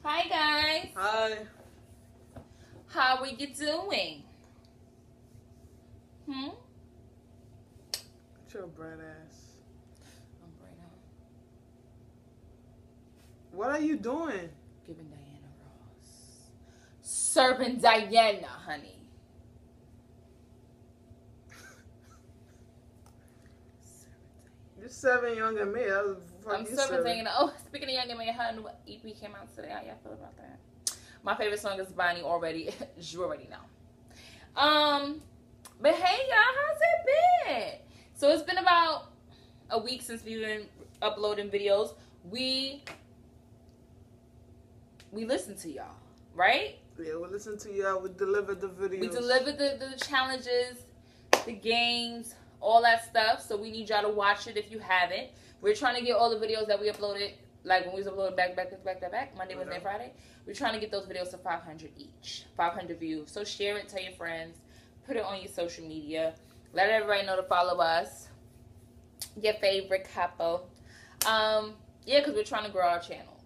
Hi guys. Hi. How are you doing? It's your bright ass. I'm bright on. What are you doing? Giving Diana Ross. Serving Diana, honey. You're 7 younger than me. I'm serving Diana. Oh, speaking of young and me, her new EP came out today. How y'all feel about that? My favorite song is Bonnie already. You already know. But hey y'all, how's it been? So it's been about a week since we've been uploading videos. We listen to y'all, right? Yeah, we listen to y'all. We delivered the videos. We delivered the challenges, the games, all that stuff. So we need y'all to watch it if you haven't. We're trying to get all the videos that we uploaded, like when we was uploading back, Monday, Wednesday, Friday. We're trying to get those videos to 500 each, 500 views. So share it, tell your friends, put it on your social media. Let everybody know to follow us, your favorite couple. Yeah, because we're trying to grow our channel.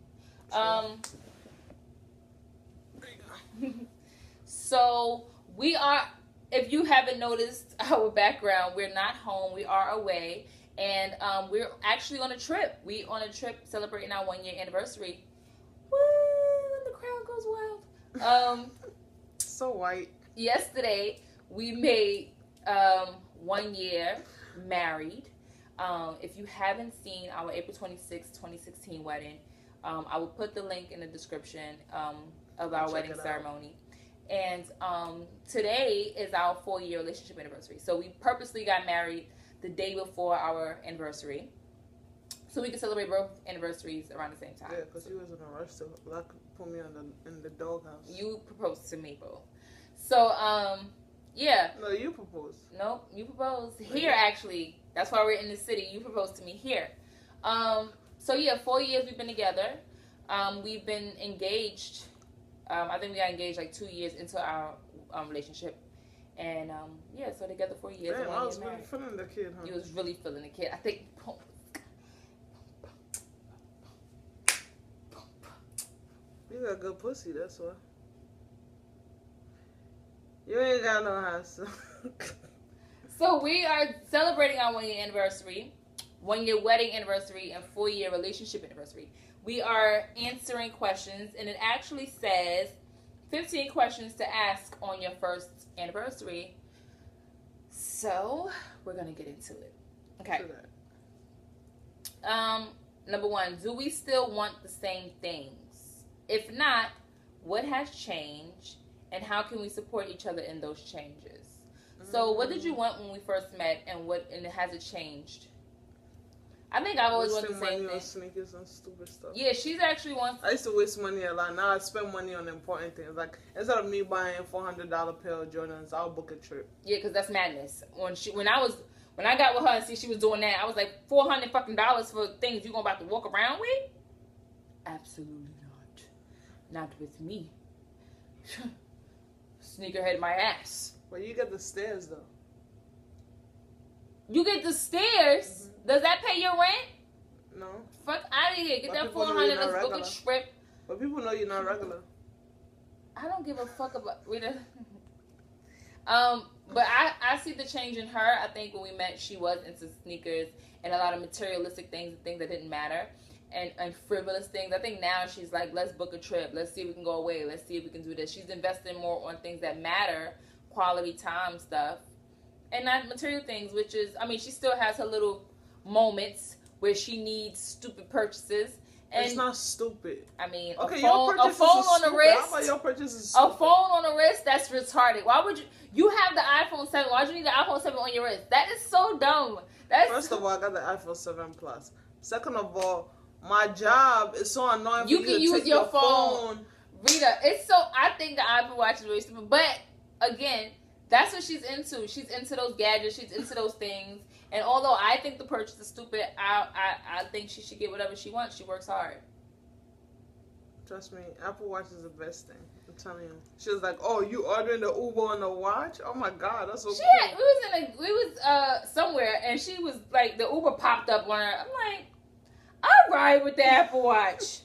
So we are, if you haven't noticed our background, we're not home. We are away. And we're actually on a trip. We on a trip celebrating our 1 year anniversary. Woo! And the crowd goes wild. So white. Yesterday we made 1 year married. If you haven't seen our April 26, 2016 wedding, I will put the link in the description of our wedding ceremony. And today is our 4 year relationship anniversary. So we purposely got married the day before our anniversary, so we can celebrate both anniversaries around the same time. Yeah, because you was in a rush to put me in the doghouse. You proposed to me, boo. So, yeah. No, you proposed. No, you proposed here, actually. That's why we're in the city. You proposed to me here. So yeah, 4 years we've been together. We've been engaged. I think we got engaged like 2 years into our relationship. And yeah, so together 4 years. Damn, I was really feeling the kid, huh? You was really feeling the kid. I think. You got good pussy, that's why. You ain't got no house. So we are celebrating our 1 year anniversary, 1 year wedding anniversary, and 4 year relationship anniversary. We are answering questions, and it actually says 15 questions to ask on your first anniversary. So we're gonna get into it. Okay. Number one, do we still want the same things? If not, what has changed, and how can we support each other in those changes? So what did you want when we first met, and has it changed? I think I've always wanted the same thing. On sneakers and stupid stuff. Yeah, she's actually wants. I used to waste money a lot. Now I spend money on important things. Like instead of me buying $400 pair of Jordans, I'll book a trip. Yeah, because that's madness. When I got with her and see she was doing that, I was like, $400 fucking for things you gonna about to walk around with? Absolutely not. Not with me. Sneakerhead my ass. Well, you get the stairs though. You get the stairs. Mm-hmm. Does that pay your rent? No. Fuck out of here. Get that $400. Let's book a trip. But people know you're not regular. I don't give a fuck about Ritta. But I see the change in her. I think when we met, she was into sneakers and a lot of materialistic things and things that didn't matter, and frivolous things. I think now she's like, let's book a trip. Let's see if we can go away. Let's see if we can do this. She's investing more on things that matter, quality time stuff, and not material things, which is, I mean, she still has her little moments where she needs stupid purchases. And it's not stupid. I mean, okay, a phone on the wrist. How about your purchase is stupid? A phone on the wrist, that's retarded. Why would you have the iPhone 7. Why do you need the iPhone 7 on your wrist? That is so dumb. First of all, I got the iPhone 7 Plus. Second of all, my job is so annoying. You can use your phone. Rita, it's so, I think the Apple Watch is really stupid. But again, that's what she's into. She's into those gadgets. She's into those things. And although I think the purchase is stupid, I think she should get whatever she wants. She works hard. Trust me, Apple Watch is the best thing. I'm telling you. She was like, "Oh, you ordering the Uber on the watch? Oh my God, that's so cool." We was somewhere, and she was like, the Uber popped up on her. I'm like, I'll ride with the Apple Watch.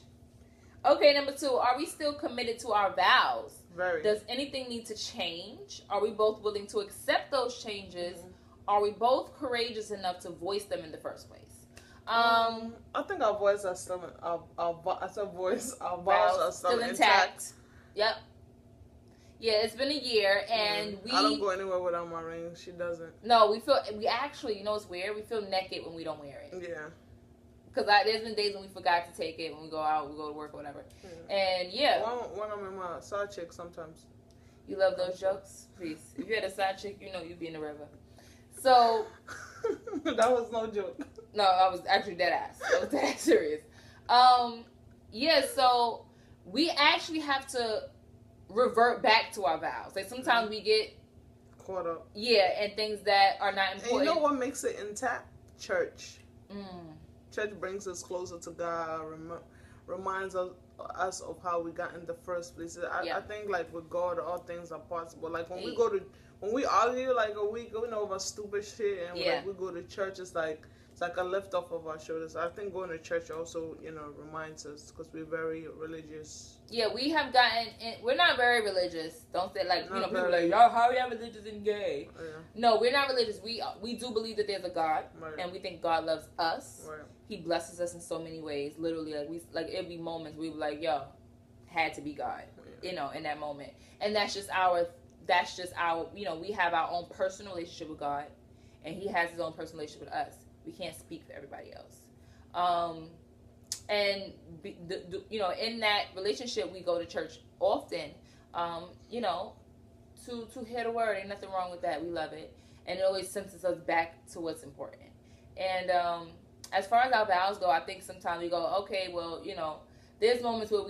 Okay, number 2. Are we still committed to our vows? Very. Does anything need to change? Are we both willing to accept those changes? Are we both courageous enough to voice them in the first place? I think our voice are still our vows are still intact. Yep. Yeah, it's been a year, and I don't go anywhere without my ring. She doesn't. No, we actually, you know what's weird? We feel naked when we don't wear it. Yeah. Because there's been days when we forgot to take it when we go out, we go to work or whatever. And yeah. When I'm in my side chick, sometimes. You love those jokes? Please. If you had a side chick, you know you'd be in the river. So. That was no joke. No, I was actually dead ass. I was dead ass serious. Yeah, so we actually have to revert back to our vows. Like sometimes we get caught up. Yeah, and things that are not important. And you know what makes it intact? Church. Church brings us closer to God, reminds us of how we got in the first place. I think like with God, all things are possible. Like when we argue like a week, over stupid shit, and like, we go to church, it's like a lift off of our shoulders. I think going to church also, reminds us, because we're very religious. Yeah, we have gotten. We're not very religious. Don't say like people like, y'all, how are y'all religious and gay? Yeah. No, we're not religious. We do believe that there's a God, and we think God loves us. Right. He blesses us in so many ways. Literally, like every moment we were like, yo, had to be God. Yeah. In that moment, and that's just our. We have our own personal relationship with God, and He has His own personal relationship with us. We can't speak for everybody else. In that relationship, we go to church often, to hear the word. Ain't nothing wrong with that. We love it. And it always senses us back to what's important. And as far as our vows go, I think sometimes we go, okay, well, there's moments where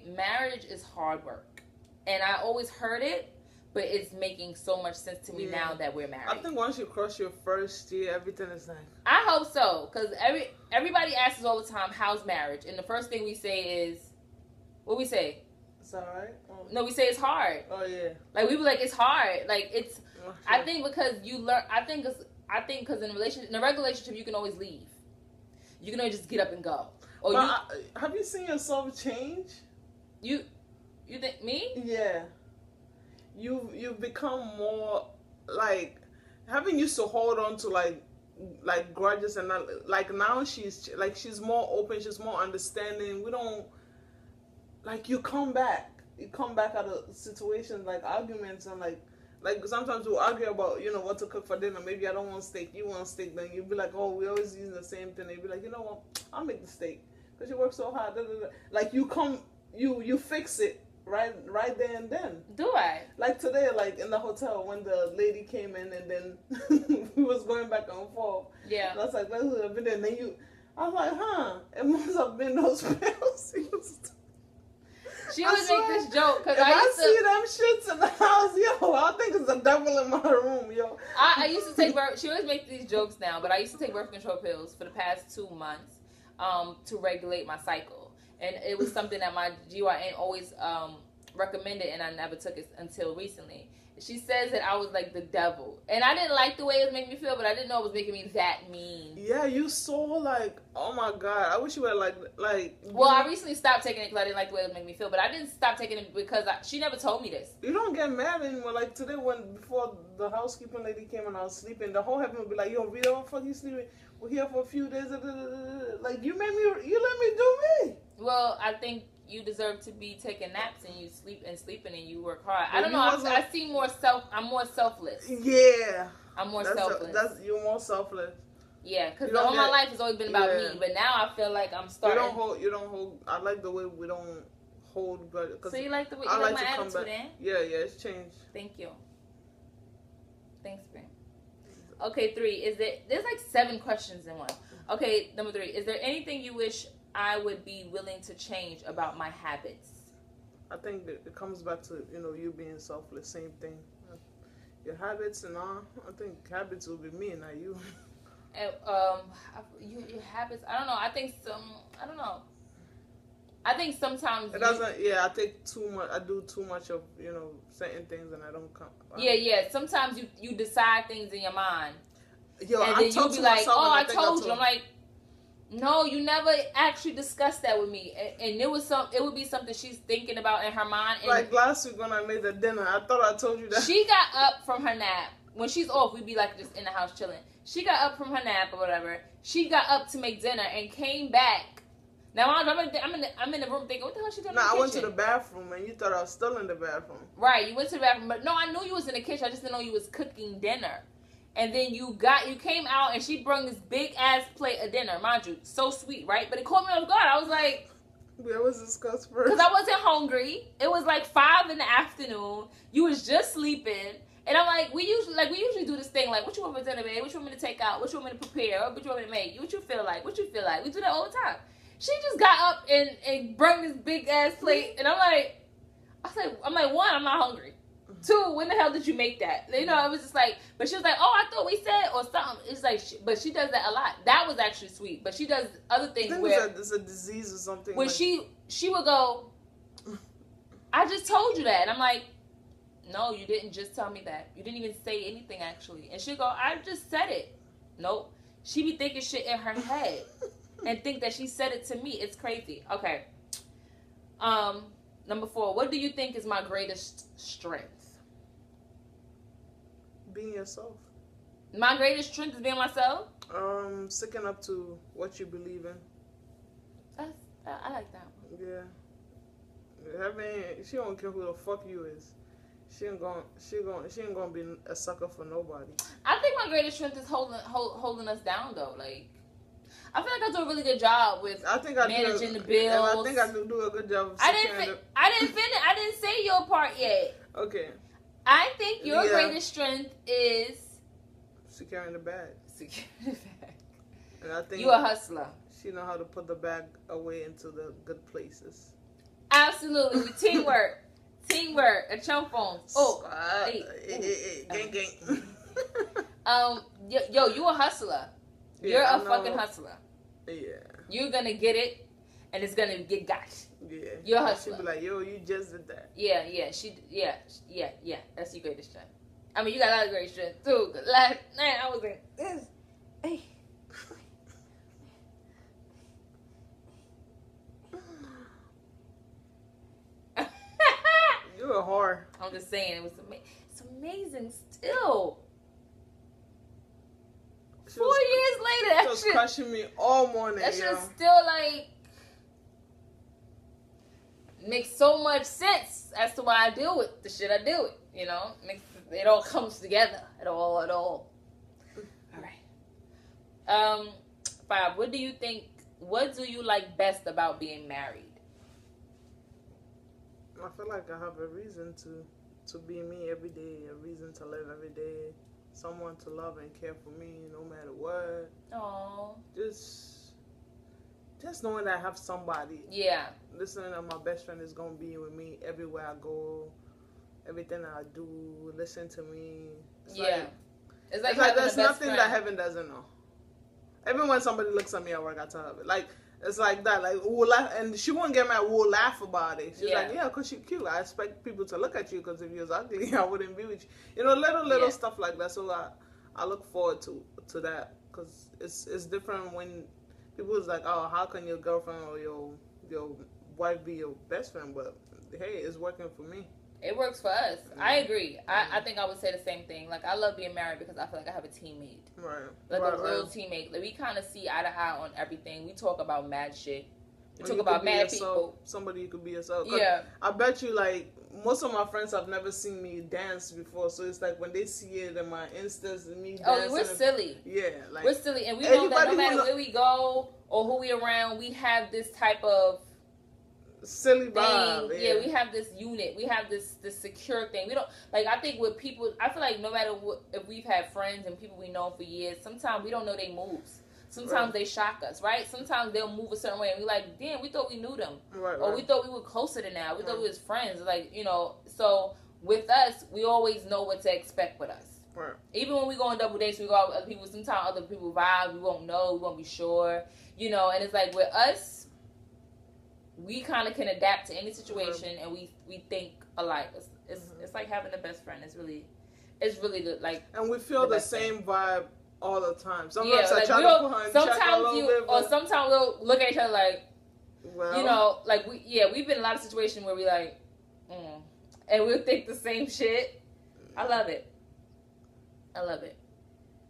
marriage is hard work. And I always heard it, but it's making so much sense to me now that we're married. I think once you cross your first year, everything is like... I hope so, because everybody asks us all the time, how's marriage? And the first thing we say is... What we say? It's alright? No, we say it's hard. Oh, yeah. Like, we be like, it's hard. Like, it's... Oh, sure. I think because you learn... I think because in a regular relationship, you can always leave. You can always just get up and go. Or have you seen yourself change? You think... Me? Yeah. You've become more like having used to hold on to like grudges, and not, like now she's more open, she's more understanding. We don't like you come back out of situations like arguments, and like sometimes we'll argue about what to cook for dinner. Maybe I don't want steak, you want steak, then you'll be like, oh, we always using the same thing. You'll be like, you know what, I'll make the steak because you work so hard. Like you fix it. Right there and then. Do I? Like today, like in the hotel when the lady came in and then we was going back and forth. Yeah. And I was like, let's do a video. And then I was like, it must have been those pills. She would make this joke because I see them shits in the house, yo. I think it's the devil in my room, yo. I used to take birth. She always makes these jokes now, but I used to take birth control pills for the past 2 months to regulate my cycle. And it was something that my GYN always recommended, and I never took it until recently. She says that I was like the devil. And I didn't like the way it was making me feel, but I didn't know it was making me that mean. Yeah, you so like, oh my God. I wish you were like. Well, I recently stopped taking it because I didn't like the way it was making me feel, but I didn't stop taking it because she never told me this. You don't get mad anymore. Like today before the housekeeping lady came and I was sleeping, the whole heaven would be like, yo, Rita, what the fuck you sleeping? We're here for a few days. Like, you let me do me. Well, I think you deserve to be taking naps and you sleeping and you work hard. I don't know. I see I'm more selfless. Yeah. I'm more selfless. You're more selfless. Yeah, because all my life has always been about me, but now I feel like I'm starting. You don't hold. I like the way we don't hold. So you like the way you like my attitude, eh? Yeah, it's changed. Thank you. Thanks, Brent. Okay, 3. There's like 7 questions in one. Okay, number 3. Is there anything you wish I would be willing to change about my habits? I think that it comes back to, you being selfless. Same thing. Your habits and all. I think habits will be me, not you. And, your habits, I don't know. I don't know. I think sometimes it doesn't. Yeah, I take too much. I do too much of certain things, and I don't come. Yeah. Sometimes you decide things in your mind. Yo, and then you'll be like, "Oh, I told you." I'm like, No, you never actually discussed that with me, and it would be something she's thinking about in her mind. And like last week when I made the dinner, I thought I told you that. She got up from her nap. When she's off, we'd be like just in the house chilling. She got up from her nap or whatever. She got up to make dinner and came back. Now I'm in the room thinking, what the hell she doing? I went to the bathroom and you thought I was still in the bathroom. Right, you went to the bathroom, but no, I knew you was in the kitchen. I just didn't know you was cooking dinner. And then you came out and she brought this big ass plate of dinner, mind you, so sweet, right? But it caught me off guard. I was like, where was discuss first? Because I wasn't hungry. It was like 5 in the afternoon. You was just sleeping. And I'm like, we usually do this thing, like, what you want for dinner, babe? What you want me to take out? What you want me to prepare? What you want me to make? What you feel like? What you feel like? We do that all the time. She just got up and brought this big ass plate. And I'm like, one, I'm not hungry. 2, when the hell did you make that? You know, it was just like, but she was like, oh, I thought we said, or something. It's like, but she does that a lot. That was actually sweet. But she does other things where it's a disease or something. When she would go, I just told you that. And I'm like, no, you didn't just tell me that. You didn't even say anything, actually. And she'd go, I just said it. Nope. She be thinking shit in her head and think that she said it to me. It's crazy. Okay. Number 4, what do you think is my greatest strength? Being yourself. My greatest strength is being myself? Sticking up to what you believe in. I like that one. Yeah. I mean, she don't care who the fuck you is. She ain't gonna be a sucker for nobody. I think my greatest strength is holding us down though. Like, I feel like I do a really good job with managing the bills. And I think I do a good job. I didn't say your part yet. Okay. I think your greatest strength is securing the bag. And I think you a hustler. She know how to put the bag away into the good places. Absolutely. Teamwork. Teamwork. A chump phone. Oh. Gang. Yo, you a hustler. You're a fucking hustler. Yeah. You're gonna get it, and it's gonna get got. Yeah. You're a hustler. She'll be like, yo, you just did that. Yeah. That's your greatest strength. I mean, you got a lot of great strength too. Cause last night I was like, this. Hey. You're a whore. I'm just saying, it's amazing still. 4 years later, that shit was crushing me all morning. That shit still like makes so much sense as to why I deal with the shit I deal with. You know, it all comes together. It all. All right. 5. What do you think? What do you like best about being married? I feel like I have a reason to be me every day, a reason to live every day, someone to love and care for me no matter what. Aww. Just knowing that I have somebody. Yeah. Listening that my best friend is gonna be with me everywhere I go, everything I do, listen to me. It's like there's nothing that heaven doesn't know. Even when somebody looks at me at work, I tell her like. It's like that, like we'll laugh, and she won't get mad. We'll laugh about it. She's like, "Yeah, cause you're cute. I expect people to look at you. Cause if you was ugly, I wouldn't be with you." You know, little stuff like that. So I look forward to that, cause it's different when people is like, "Oh, how can your girlfriend or your wife be your best friend?" But hey, it's working for me. It works for us. I agree. I think I would say the same thing. Like, I love being married because I feel like I have a teammate. Right. Like a real teammate. Like, we kind of see eye to eye on everything. We talk about mad shit. We talk about mad people. Somebody you could be yourself. Yeah. I bet you, like, most of my friends have never seen me dance before. So it's like when they see it in my Instas and me dancing. Oh, we're silly. Yeah. Like, we're silly. And we know that no matter where we go or who we around, we have this type of silly vibe. Yeah, we have this unit. We have this secure thing. We don't like. I think with people, I feel like no matter what, if we've had friends and people we know for years, sometimes we don't know their moves. Sometimes they shock us, right? Sometimes they'll move a certain way, and we're like, damn, we thought we knew them, or we thought we were closer than that. We thought we was friends, like So with us, we always know what to expect with us. Right. Even when we go on double dates, we go out with other people. Sometimes other people vibe. We won't know. We won't be sure. And it's like with us. We kind of can adapt to any situation, and we think alike. It's like having a best friend. It's really good. Like, and we feel the same vibe all the time. Sometimes I try to put her in check a little bit. Or sometimes we'll look at each other like, well, you know, like we've been in a lot of situations where we like, and we'll think the same shit. I love it. I love it.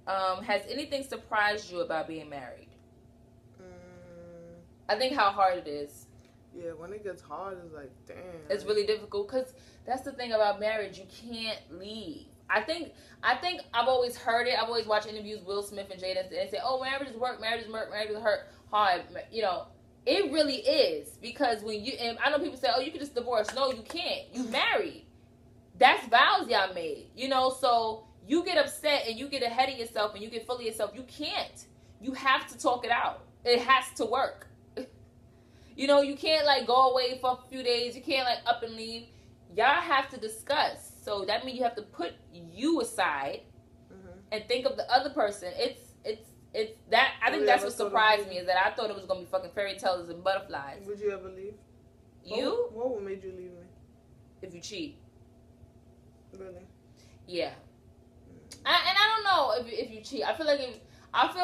Has anything surprised you about being married? I think how hard it is. Yeah, when it gets hard, it's like, damn. It's really difficult because that's the thing about marriage. You can't leave. I think I've always heard it. I've always watched interviews Will Smith and Jada, and they say, "Oh, marriage is work, marriage is work, marriage is hard." You know, it really is, because when you, and I know people say, "Oh, you can just divorce." No, you can't. You married. That's vows y'all made. You know, so you get upset and you get ahead of yourself and you get full of yourself. You can't. You have to talk it out. It has to work. You know, you can't like go away for a few days. You can't like up and leave. Y'all have to discuss. So that means you have to put you aside and think of the other person. It's that. I think that's what surprised me, is that I thought it was gonna be fucking fairy tales and butterflies. Would you ever leave? You? What would make you leave me? If you cheat. Really? Yeah. And I don't know if you cheat. I feel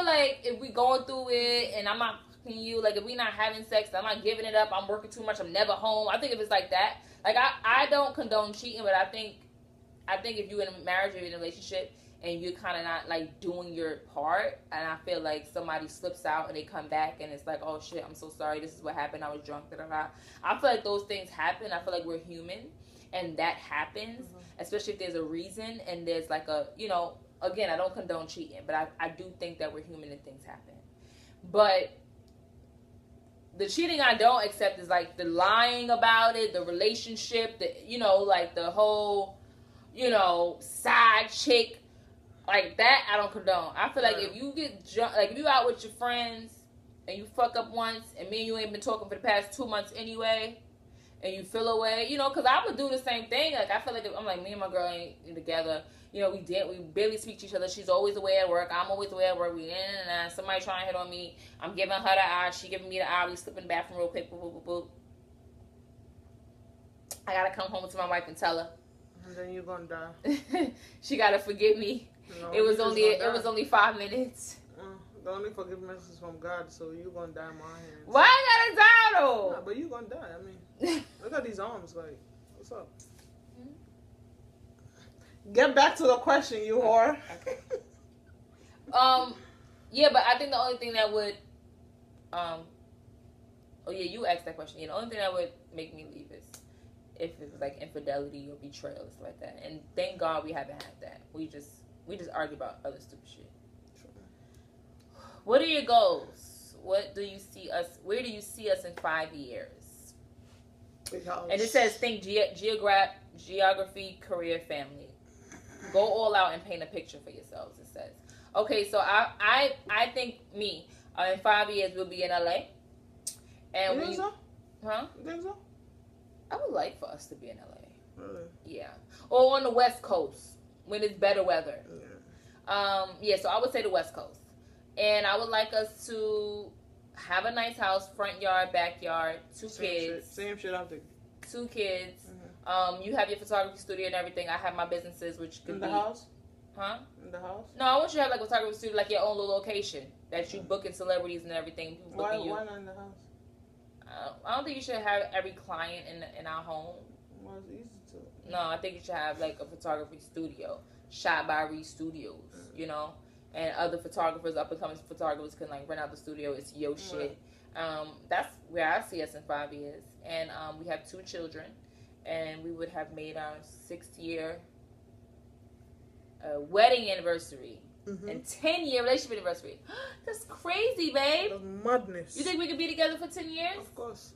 like if we going through it and I'm not fucking you, like if we not having sex, I'm not giving it up, I'm working too much, I'm never home. I think if it's like that, like I don't condone cheating, but I think if you're in a marriage or in a relationship and you're kind of not like doing your part, and I feel like somebody slips out and they come back and it's like, oh shit, I'm so sorry, this is what happened, I was drunk, da-da-da. I feel like those things happen. I feel like we're human and that happens, especially if there's a reason and there's like a, you know, again, I don't condone cheating, but I do think that we're human and things happen. But the cheating I don't accept is like the lying about it, the relationship, the, you know, like the whole, you know, side chick, like that I don't condone. I feel like if you get drunk, like if you out with your friends and you fuck up once and me and you ain't been talking for the past 2 months anyway, and you feel away, you know, because I would do the same thing. Like I feel like I'm like, me and my girl ain't together. You know, we barely speak to each other. She's always away at work. I'm always away at work. Somebody trying to hit on me. I'm giving her the eye. She giving me the eye. We slip in the bathroom real quick. Boop, boop, boop, boop. I gotta come home to my wife and tell her. And then you're gonna die. She gotta forgive me. No, it was only 5 minutes. The only forgiveness is from God, so you're gonna die in my hands. Why I gotta die though? Nah, but you're gonna die. I mean, look at these arms. Like, what's up? Get back to the question, you whore. Okay. Yeah, but I think the only thing that would, oh yeah, you asked that question. Yeah, the only thing that would make me leave is if it was like infidelity or betrayal and stuff like that. And thank God we haven't had that. We just argue about other stupid shit. True. What are your goals? What do you see us? Where do you see us in 5 years? And it says think geography, career, family. Go all out and paint a picture for yourselves, it says. Okay, so I think me, in 5 years we'll be in LA. And you think so? Huh? You think so? I would like for us to be in LA. Really? Yeah. Or on the West Coast when it's better weather. Yeah. Yeah, so I would say the West Coast. And I would like us to have a nice house, front yard, backyard, two kids. Same shit out there. 2 kids. You have your photography studio and everything. I have my businesses, which could be... In the house? Huh? In the house? No, I want you to have like a photography studio, like your own little location that you booking celebrities and everything. Why not in the house? I don't think you should have every client in our home. Well, it's easy to. No, I think you should have like a photography studio, shot by Reed Studios, you know, and other photographers, up and coming photographers can like rent out the studio. It's your shit. That's where I see us in 5 years, and we have 2 children. And we would have made our 6th year wedding anniversary and 10-year relationship anniversary. That's crazy, babe. That's madness. You think we could be together for 10 years? Of course.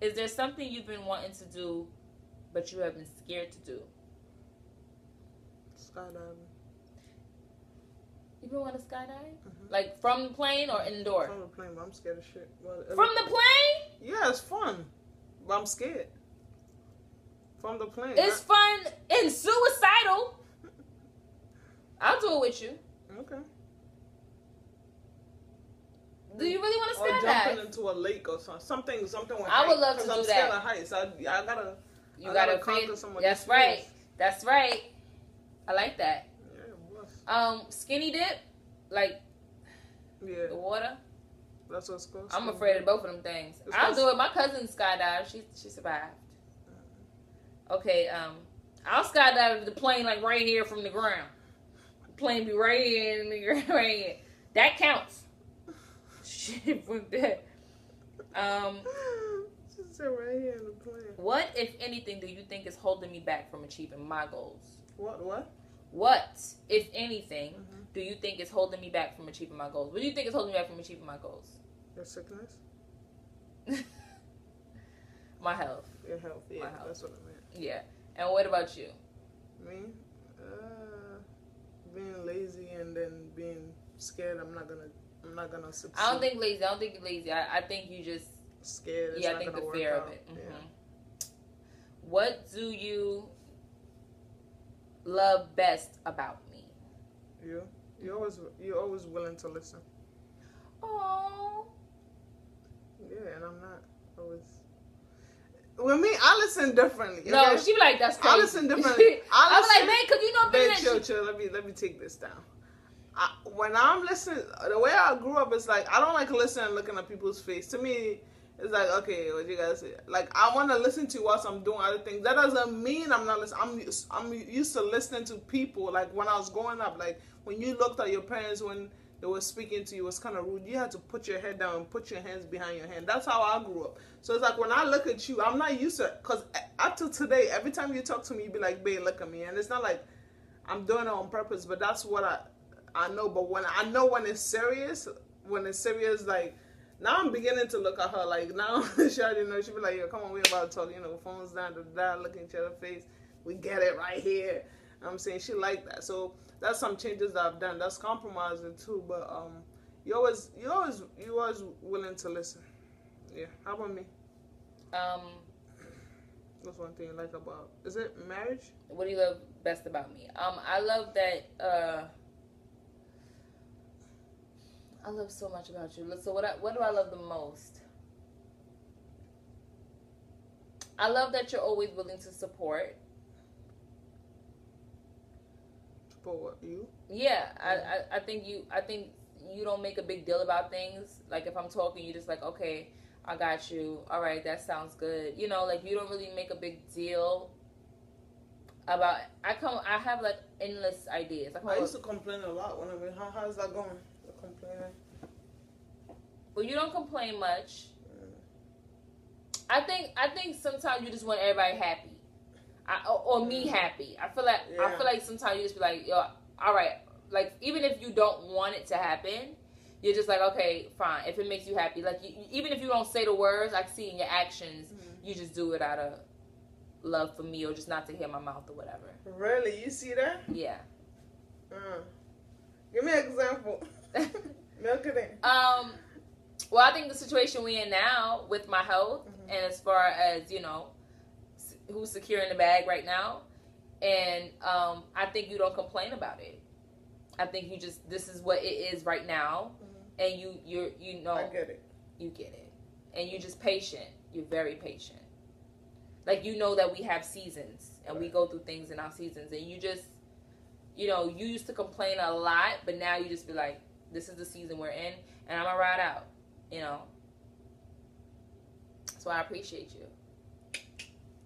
Is there something you've been wanting to do, but you have been scared to do? Skydiving. You been wanting to skydive? Like from the plane or indoor? From the plane, but I'm scared of shit. From the plane? Yeah, it's fun. But I'm scared. From the plane. It's fun and suicidal. I'll do it with you. Okay. Do you really want to skydive? Or jumping into a lake or something. Something with I would love to do that. I'm scared of heights. I gotta conquer some of That's right. That's right. I like that. Yeah, Skinny dip, like the water. That's what's called. I'm afraid of both of them things. I'll do it. My cousin skydived. She survived. Okay, I'll skydive to the plane like right here from the ground. The plane be right here in the ground, right here. That counts. Shit, fuck that. She said right here in the plane. What, if anything, do you think is holding me back from achieving my goals? What? What, if anything, do you think is holding me back from achieving my goals? What do you think is holding me back from achieving my goals? Your sickness? My health. Your health, yeah. That's what I meant. Yeah. And what about you? Me? Being lazy and then being scared I'm not gonna succeed. I don't think lazy. I don't think you're lazy. I think you just scared. Yeah, I think the fear of it. Yeah. What do you love best about me? You're always willing to listen. Oh. Yeah, and I'm not always. With me, I listen differently. No, she be like, that's crazy. I listen differently. I was like, man, because you know, babe, chill. Let me take this down. When I'm listening, the way I grew up is like I don't like listening and looking at people's face. To me, it's like, okay, what you guys say? Like I want to listen to you whilst I'm doing other things. That doesn't mean I'm not listening. I'm used to listening to people. Like when I was growing up, like when you looked at your parents when they were speaking to you, it was kind of rude. You had to put your head down and put your hands behind your hand. That's how I grew up. So it's like when I look at you, I'm not used to it. Because up to today, every time you talk to me, you be like, babe, look at me. And it's not like I'm doing it on purpose, but that's what I know. But when it's serious, like, now I'm beginning to look at her. Like, now she already knows. She be like, yo, come on, we about to talk. You know, phones down, looking at each other's face. We get it right here. You know what I'm saying? She like that. So that's some changes that I've done. That's compromising too. But you always willing to listen. Yeah. How about me? That's one thing you like about. Is it marriage? What do you love best about me? I love that. I love so much about you. So what do I love the most? I love that you're always willing to support. Support what, you? Yeah, I think you don't make a big deal about things. Like if I'm talking, you're just like, okay, I got you. All right, that sounds good. You know, like you don't really make a big deal about. I have like endless ideas. I used to complain a lot when how's that going? Complaining. Well, you don't complain much. I think sometimes you just want everybody happy, or me happy. I feel like sometimes you just be like, yo, all right. Like even if you don't want it to happen, you're just like, okay, fine. If it makes you happy, like even if you don't say the words, I see in your actions, you just do it out of love for me, or just not to hear my mouth or whatever. Really, you see that? Yeah. Give me an example. Milk it in. Well, I think the situation we're in now with my health, and as far as, you know, who's securing the bag right now, and I think you don't complain about it. I think you just, this is what it is right now, and you know. I get it. You get it. And you're just patient. You're very patient. Like, you know that we have seasons, and we go through things in our seasons, and you just, you know, you used to complain a lot, but now you just be like, this is the season we're in, and I'm going to ride out, you know. So I appreciate you.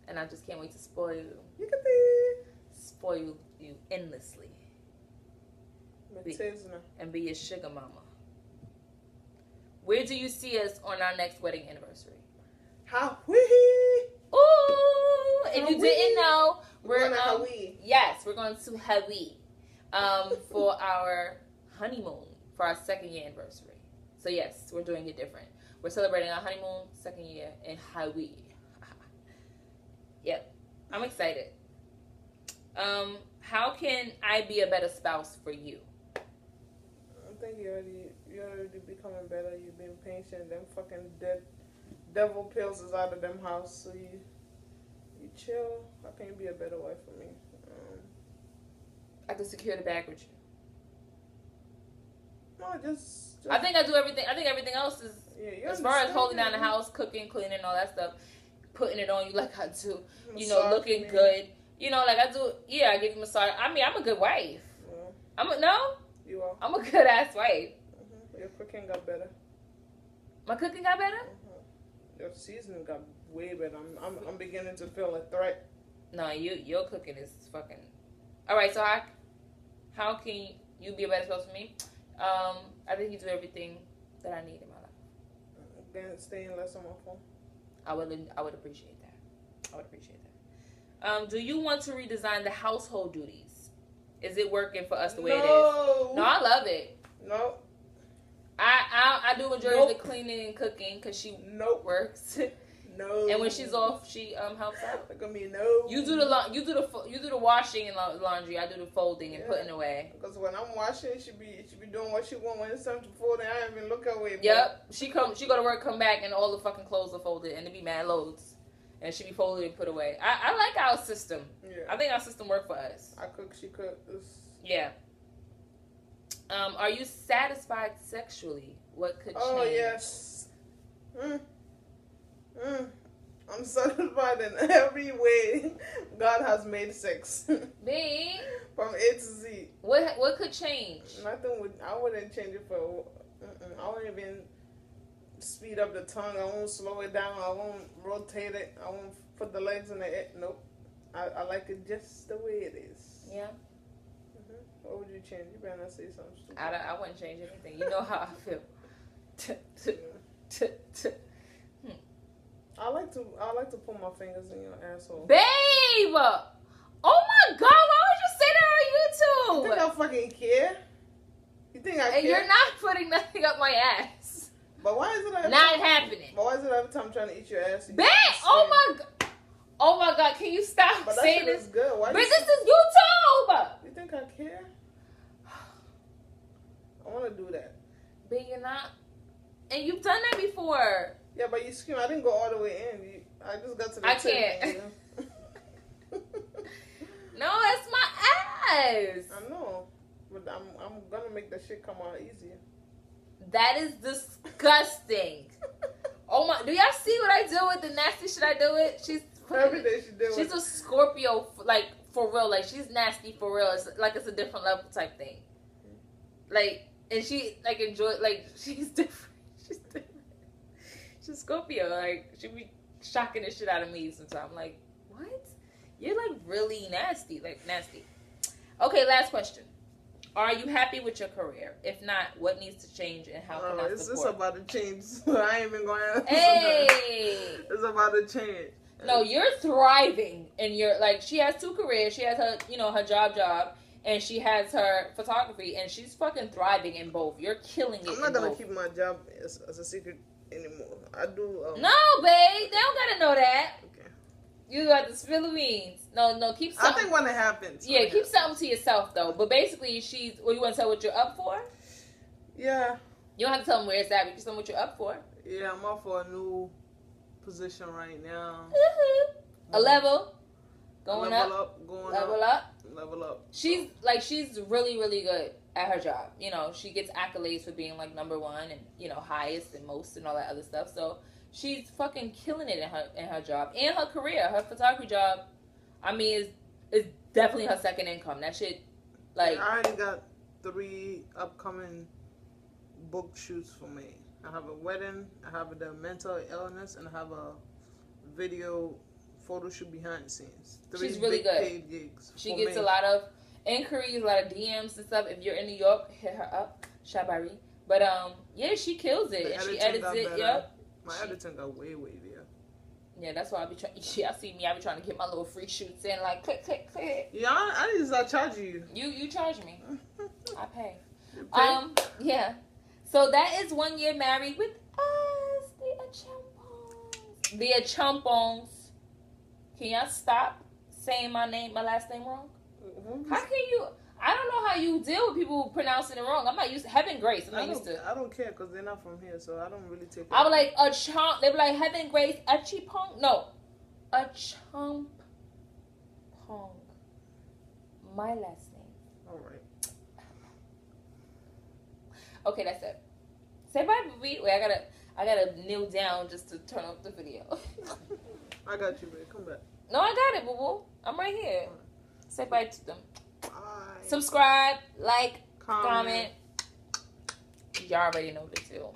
And I just can't wait to spoil you. You can be. Spoil you endlessly. And be your sugar mama. Where do you see us on our next wedding anniversary? Hawaii. Ooh! If you didn't know, we're going to Hawaii. Yes, we're going to Hawaii for our honeymoon, for our 2nd year anniversary. So yes, we're doing it different. We're celebrating our honeymoon 2nd year in Hawaii. Yep, I'm excited. How can I be a better spouse for you? I think you already becoming better. You've been patient. Them fucking devil pills is out of them house. So you chill. How can you be a better wife for me? I can secure the bag with you. No, just I think I do everything. I think everything else is, as far as holding down the house, cooking, cleaning, all that stuff, putting it on you like I do. You know, looking good. You know, like I do. Yeah, I give you massage. I mean, I'm a good wife. No? You are. I'm a good ass wife. Mm-hmm. Your cooking got better. My cooking got better? Mm-hmm. Your seasoning got way better. I'm beginning to feel a threat. No, your cooking is fucking... Alright, so how can you be a better spouse for me? I think you do everything that I need in my life. Then staying less on my phone. I would appreciate that. I would appreciate that. Do you want to redesign the household duties? Is it working for us the way it is? No, I love it. No. I do enjoy the cleaning and cooking because she works. No. And when she's off, she helps out. Look at me, no. You do the washing and laundry. I do the folding and putting away. Because when I'm washing, she be doing what she want. When it's time to fold, I don't even look away. Yep. She go to work, come back, and all the fucking clothes are folded, and it be mad loads, and she be folded and put away. I like our system. Yeah. I think our system worked for us. I cook, she cooks. Yeah. Are you satisfied sexually? What could change? Oh yes. I'm satisfied in every way God has made sex. Me? From A to Z. What could change? Nothing would. I wouldn't change it for. I wouldn't even speed up the tongue. I won't slow it down. I won't rotate it. I won't put the legs in the air. Nope. I like it just the way it is. Yeah. What would you change? You better not say something stupid. I wouldn't change anything. You know how I feel. I like to put my fingers in your asshole. Babe! Oh my god, why would you say that on YouTube? You think I fucking care? You think I care? And you're not putting nothing up my ass. But why is it every not time, happening? But why is it every time I'm trying to eat your ass? Babe! Oh my god, can you stop but saying that this? is good. Why but this is YouTube! You think I care? I want to do that. But you're not. And you've done that before. Yeah, but you scream. I didn't go all the way in. I just got to the I tip. can't. No, that's my ass. I know. But I'm going to make that shit come out easier. That is disgusting. Oh my. Do y'all see what I do with the nasty shit I do with? Every day she do She's a Scorpio, like, for real. Like, she's nasty for real. It's like it's a different level type thing. Like, and she, like, she's different. She's different. She's Scorpio. Like, she be shocking the shit out of me sometimes. I'm like, what? You're, like, really nasty. Like, nasty. Okay, last question. Are you happy with your career? If not, what needs to change and how can I support? It's about to change. I ain't even going to answer Hey! that. It's about to change. No, you're thriving, and you're like, she has 2 careers. She has her, her job, and she has her photography, and she's fucking thriving in both. You're killing it. I'm not gonna keep my job as a secret anymore. I do. No, babe, they don't gotta know that. Okay. You got the spill the beans. No, keep something. I think when it happens. Yeah, keep something to yourself though. But basically, you want to tell what you're up for? Yeah. You don't have to tell them where it's at. But you tell them what you're up for. Yeah, I'm up for a new position right now. A level. Going up. Level up. She's really, really good at her job. She gets accolades for being like number 1 and highest and most and all that other stuff. So she's fucking killing it in her job and her career. Her photography job, I mean, is definitely her second income. That shit, like, I already got 3 upcoming book shoots for me. I have a wedding, I have the mental illness, and I have a video photo shoot behind the scenes. 3 She's really good. Paid gigs. She gets a lot of inquiries, a lot of DMs and stuff. If you're in New York, hit her up, Shabari. But yeah, she kills it. And she edits it. Better. Yep. My editing got way there. Yeah, that's why I be trying. Y'all see me? I be trying to get my little free shoots in, like click. Yeah, I need to start charging you. You charge me. I pay. Yeah. So that is 1 year married with us, the Achampons. Can y'all stop saying my last name wrong? Mm-hmm. How can you? I don't know how you deal with people pronouncing it wrong. I'm not used to Heaven Grace. I'm not used to. I don't care because they're not from here, so I don't really take it. I was like they be like Heaven Grace Achipong. No, Achampong. My last name. All right. Okay, that's it. Say bye, baby. Wait, I gotta kneel down just to turn off the video. I got you, babe. Come back. No, I got it, boo boo. I'm right here. Say bye to them. Bye. Subscribe, like, comment. Y'all already know the deal.